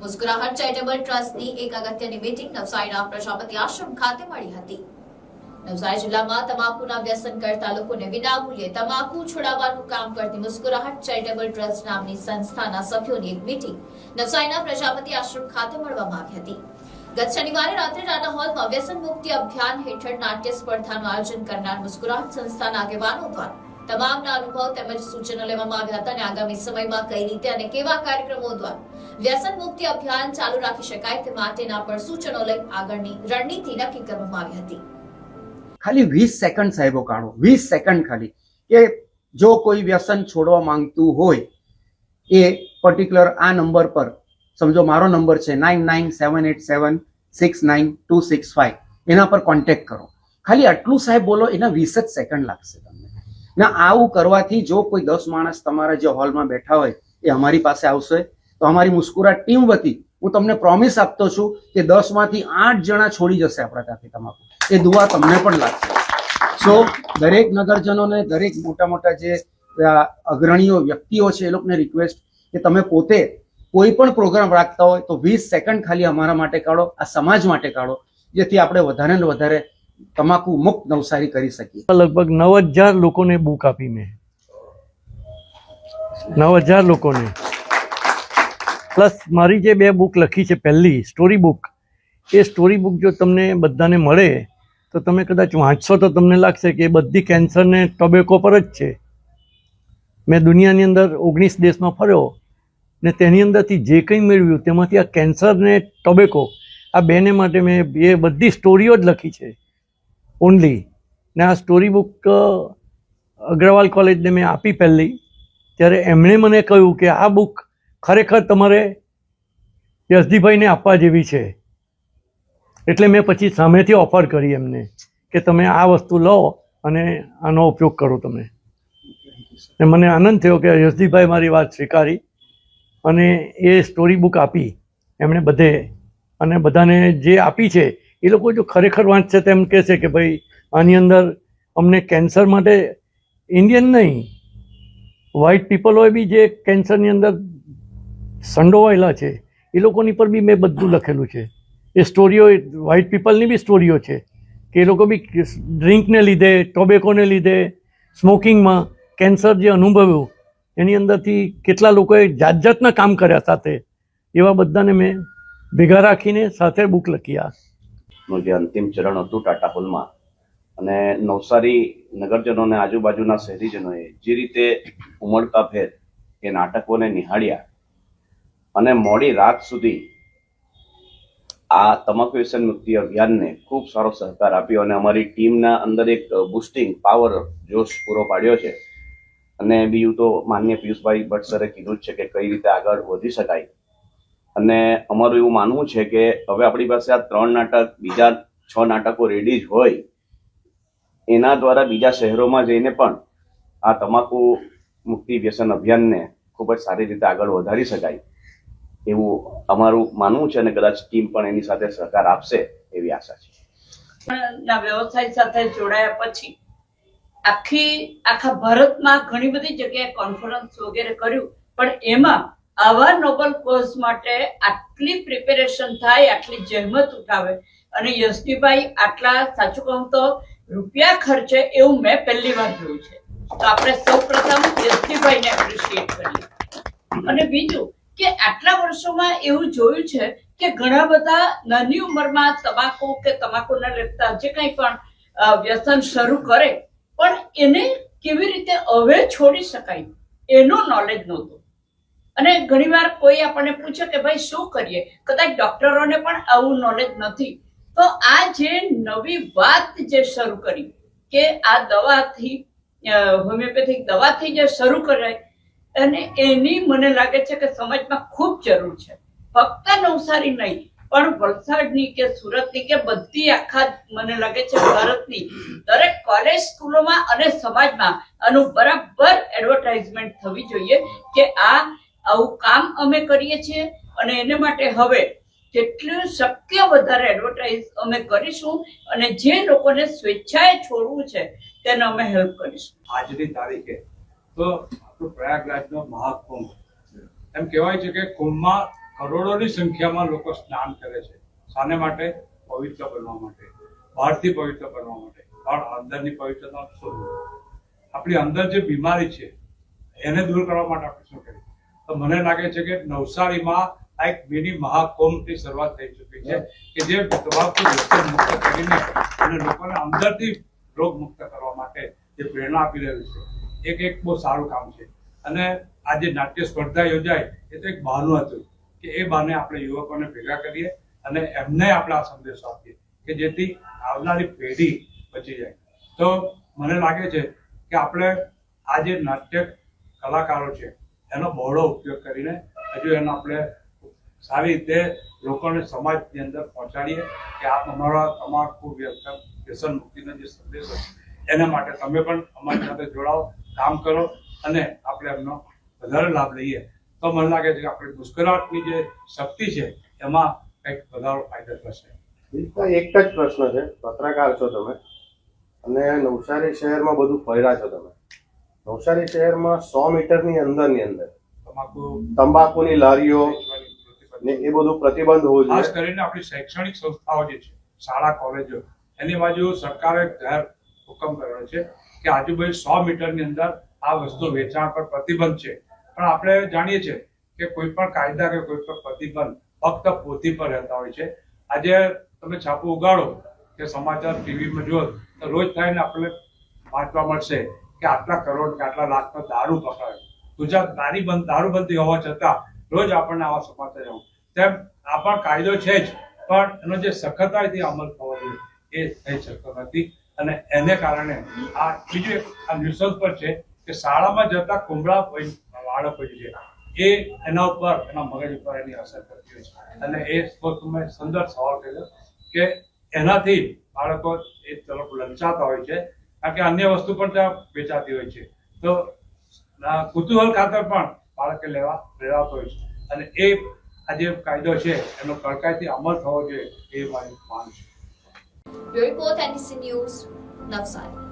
મુસ્કુરાહટ charitable ટ્રસ્ટની એક અગત્યની મીટિંગ નવસારીના પ્રજાપતિ આશ્રમ ખાતે મળી હતી। નવસારી જિલ્લામાં તમાકુના વ્યસન કરતા લોકોને વિનામૂલ્યે તમાકુ છોડાવવાનું કામ કરતી મુસ્કુરાહટ ચેરિટેબલ ટ્રસ્ટ નામની સંસ્થાના સભ્યોની એક મીટિંગ નવસારીના પ્રજાપતિ આશ્રમ ખાતે મળવામાં આવી હતી। ગત શનિવારે રાત્રે ટાટા હોલમાં વ્યસન મુક્તિ અભિયાન હેઠળ નાટ્ય સ્પર્ધાનું આયોજન કરનાર મુસ્કુરાહટ સંસ્થાના આગેવાનો દ્વારા તમામના અનુભવ તેમજ સૂચનો લેવામાં આવ્યા હતા અને આગામી સમયમાં કઈ રીતે અને કેવા કાર્યક્રમો દ્વારા વ્યસન મુક્તિ અભિયાન ચાલુ રાખી શકાય તે માટેના પણ સૂચનો લઈ આગળની રણનીતિ નક્કી કરવામાં આવી હતી। ખાલી 20 સેકન્ડ સાહેબો કાઢો, 20 સેકન્ડ ખાલી, કે જો કોઈ વ્યસન છોડવા માંગતું હોય એ પર્ટિક્યુલર આ નંબર પર, સમજો મારો નંબર છે 9978769265, એના પર કોન્ટેક્ટ કરો। ખાલી આટલું સાહેબ બોલો, એના 20 જ સેકન્ડ લાગશે તમને। ના આવું કરવાથી જો કોઈ 10 માણસ તમારા જે હોલમાં બેઠા હોય એ અમારી પાસે આવશે તો અમારી મુસ્કુરાહટ ટીમ વતી હું તમને પ્રોમિસ આપતો છું કે 10 માંથી 8 જણા છોડી જશે આપણા ત્યાંથી તમાકુ। એ દુઆ તમને પણ લાગશે। સો દરેક નગરજનોને, દરેક મોટા મોટા જે અગ્રણીઓ વ્યક્તિઓ છે એ લોકોને રિક્વેસ્ટ કે તમે પોતે કોઈ પણ પ્રોગ્રામ રાખતા હોય તો 20 સેકન્ડ ખાલી અમારા માટે કાઢો, આ સમાજ માટે કાઢો, જેથી આપણે વધારે ને વધારે તમાકુ મુક્ત નવસારી કરી શકીએ। લગભગ 9000 લોકોને બુક આપી મેં, 9000 લોકોને, પ્લસ મારી જે 2 બુક લખી છે, પહેલી સ્ટોરી બુક, એ સ્ટોરી બુક જો તમને બધાને મળે તો તમે કદાચ વાંચશો તો તમને લાગશે કે એ બધી કેન્સર ને ટોબેકો પર જ છે। મેં દુનિયાની અંદર 19 દેશમાં ફર્યો ને તેની અંદરથી જે કંઈ મેળવ્યું તેમાંથી આ કેન્સર ને ટોબેકો, આ બેને માટે મેં એ બધી સ્ટોરીઓ જ લખી છે ઓનલી। ને આ સ્ટોરી બુક અગ્રવાલ કોલેજને મેં આપી પહેલી, ત્યારે એમણે મને કહ્યું કે આ બુક ખરેખર તમારે યશદીભાઈને આપવા જેવી છે। એટલે મેં પછી સામેથી ઓફર કરી એમને કે તમે આ વસ્તુ લો અને આનો ઉપયોગ કરો તમે। ને મને આનંદ થયો કે યશદીભાઈ મારી વાત સ્વીકારી અને એ સ્ટોરી બુક આપી એમણે બધે, અને બધાને જે આપી છે એ લોકો જો ખરેખર વાંચશે તેમ કહેશે કે ભાઈ આની અંદર અમને કેન્સર માટે, ઇન્ડિયન નહીં, વ્હાઇટ પીપલોએ બી જે કેન્સરની અંદર સંડોવાયેલા છે એ લોકોની પર બી મેં બધું લખેલું છે। એ સ્ટોરીઓ વ્હાઇટ પીપલની બી સ્ટોરીઓ છે કે એ લોકો બી ડ્રિંકને લીધે, ટોબેકોને લીધે, સ્મોકિંગમાં કેન્સર જે અનુભવ્યું એની અંદરથી કેટલા લોકોએ જાત જાતના કામ કર્યા સાથે, એવા બધાને મેં ભેગા રાખીને સાથે બુક લખી। નું જે અંતિમ ચરણ હતું ટાટા હોલમાં, અને નવસારી નગરજનોને, આજુબાજુના શહેરીજનોએ જે રીતે ઉમળકાભેર એ નાટકોને નિહાળ્યા અને મોડી રાત સુધી આ તમાકુ વ્યસન મુક્તિ અભિયાનને ખૂબ સારો સહકાર આપ્યો અને અમારી ટીમના અંદર એક બુસ્ટિંગ પાવર, જોશ પૂરો પાડ્યો છે। અને બીજું તો માનનીય પિયુષભાઈ ભટ્ટ સરે કીધું જ છે કે કઈ રીતે આગળ વધી શકાય। અને અમારું એવું માનવું છે કે હવે આપણી પાસે આ 3 નાટક, બીજા 6 નાટકો રેડી જ હોય, એના દ્વારા બીજા શહેરોમાં જઈને પણ આ તમાકુ મુક્તિ વ્યસન અભિયાનને ખૂબ જ સારી રીતે આગળ વધારી શકાય એવું અમારું માનવું છે અને કદાચ ટીમ પણ એની સાથે સહકાર આપશે એવી આશા છે। વ્યવસાય સાથે જોડાયા પછી આખા ભારતમાં ઘણી બધી જગ્યાએ કોન્ફરન્સ વગેરે કર્યું, પણ એમાં આવા નોબલ કોઝ માટે આટલી પ્રિપેરેશન થાય, આટલી જહેમત ઉઠાવે અને યશદીભાઈ આટલા, સાચું કહું તો રૂપિયા ખર્ચે એવું મેં પહેલી વાર જોયું છે। તો આપણે સૌ પ્રથમ યશદીભાઈને એપ્રિશિએટ કરીએ। અને બીજું કે આટલા વર્ષોમાં એવું જોયું છે કે ઘણા બધા નાની ઉંમરમાં તમાકુ કે તમાકુને લગતા જે કંઈ પણ વ્યસન શરૂ કરે, પણ એને કેવી રીતે હવે છોડી શકાય એનું નોલેજ નહોતું। અને ઘણીવાર કોઈ આપણને પૂછે કે ભાઈ શું કરીએ, કદાચ ડોક્ટરોને પણ આવું નોલેજ નથી। તો આ જે નવી વાત જે શરૂ કરી કે આ દવાથી, હોમિયોપેથિક દવાથી જે શરૂ કરાય, અને એની મને લાગે છે કે સમાજમાં ખૂબ જરૂર છે। ફક્ત નવસારી નહીં પણ વલસાડની કે સુરતની કે બધી આખા મને લાગે છે ભારતની દરેક કોલેજ, સ્કૂલોમાં અને સમાજમાં આનું બરાબર એડવર્ટાઇઝમેન્ટ થવી જોઈએ કે આવું કામ અમે કરીએ છીએ અને એને માટે હવે જેટલું શક્ય વધારે એડવર્ટાઇઝ અમે કરીશું અને જે લોકોને સ્વેચ્છાએ છોડવું છે તેને અમે હેલ્પ કરીશું। આજની તારીખે તો પ્રયાગરાજનો મહાકુંભ, એમ કહેવાય છે કે કુંભમાં કરોડોની સંખ્યામાં લોકો સ્નાન કરે છે. શાને માટે? પવિત્ર બનવા માટે, બહારથી પવિત્ર બનવા માટે. પણ અંદરની પવિત્રતા શું? આપણી અંદર જે બીમારી છે એને દૂર કરવા માટે આપણે શું કરીએ? તો મને લાગે છે કે નવસારીમાં આ એક મિની મહાકુંભની શરૂઆત થઈ ચૂકી છે કે જે તમાકુ વ્યસન મુક્ત કરીને અને લોકોને અંદરથી રોગ મુક્ત કરવા માટે જે પ્રેરણા આપી રહ્યું છે એક બહુ સારું કામ છે. અને આ જે નાટ્ય સ્પર્ધા યોજાય એ તો એક બહાનું હતું કે એ બહાને આપણે યુવકોને ભેગા કરીએ અને એમને આપણે આ સંદેશો આપીએ કે જેથી આવનારી પેઢી બચી જાય. તો મને લાગે છે કે આપણે આ જે નાટ્ય કલાકારો છે એનો બહોળો ઉપયોગ કરીને હજુ એનો આપણે સારી રીતે લોકોને સમાજની અંદર પહોંચાડીએ કે આ તમાકુ વ્યસન મુક્તિનો જે સંદેશો છે એના માટે તમે પણ અમારી સાથે જોડાઓ, કામ કરો અને આપણે એમનો વધારે લાભ લઈએ તો મને લાગે છે કે આપણી મુસ્કરાટની જે શક્તિ છે એમાં કંઈક વધારો ફાયદો થશે. એક જ પ્રશ્ન છે, પત્રકાર છો તમે અને નવસારી શહેરમાં બધું ફર્યા છો તમે. નવસારી શહેરમાં 100 મીટરની અંદર તંબાકુની લારીઓ ને એ બધું પ્રતિબંધ હોવું ખાસ જોઈએ. કરીને આપણી શૈક્ષણિક સંસ્થાઓ જે છે, શાળા કોલેજો, એની બાજુ સરકારે જાહેર હુકમ કર્યો છે કે આજુબાજુ 100 મીટરની અંદર આ વસ્તુ વેચાણ પર પ્રતિબંધ છે. પણ આપણે જાણીએ છીએ કે કોઈ પણ કાયદા કે કોઈ પણ પ્રતિબંધ ફક્ત પોથી પર રહેતા હોય છે. આજે તમે છાપું ઉગાડો કે સમાચાર ટીવીમાં જુઓ તો રોજ થઈને આપણે વાંચવા મળશે કે આટલા કરોડ કે આટલા લાખનો દારૂ પકડાયો. ગુજરાત દારૂબંધી હોવા છતાં રોજ આપણને આવા સમાચાર આવું. તેમ આ પણ કાયદો છે જ, પણ એનો જે સખતાઈથી અમલ થવો જોઈએ એ થઈ શકતો નથી. અને એને કારણે આ બીજું એક આ ન્યુસન્સ પર છે કે શાળામાં જતા કુંબળા બાળકો જે છે એ એના ઉપર એના મગજ ઉપર એની અસર કરતી હોય છે. અને એ તમે સુંદર સવાલ કર્યો કે એનાથી બાળકો એ તરફ લલચાતા હોય છે કારણ કે અન્ય વસ્તુ પણ ત્યાં વેચાતી હોય છે. તો કુતૂહલ ખાતર પણ બાળકે લેવા પ્રેરાતો હોય છે. અને એ આ જે કાયદો છે એનો કડકાઈથી અમલ થવો જોઈએ એ મારી માંગ છે. Bureau report NDC news, Navsari.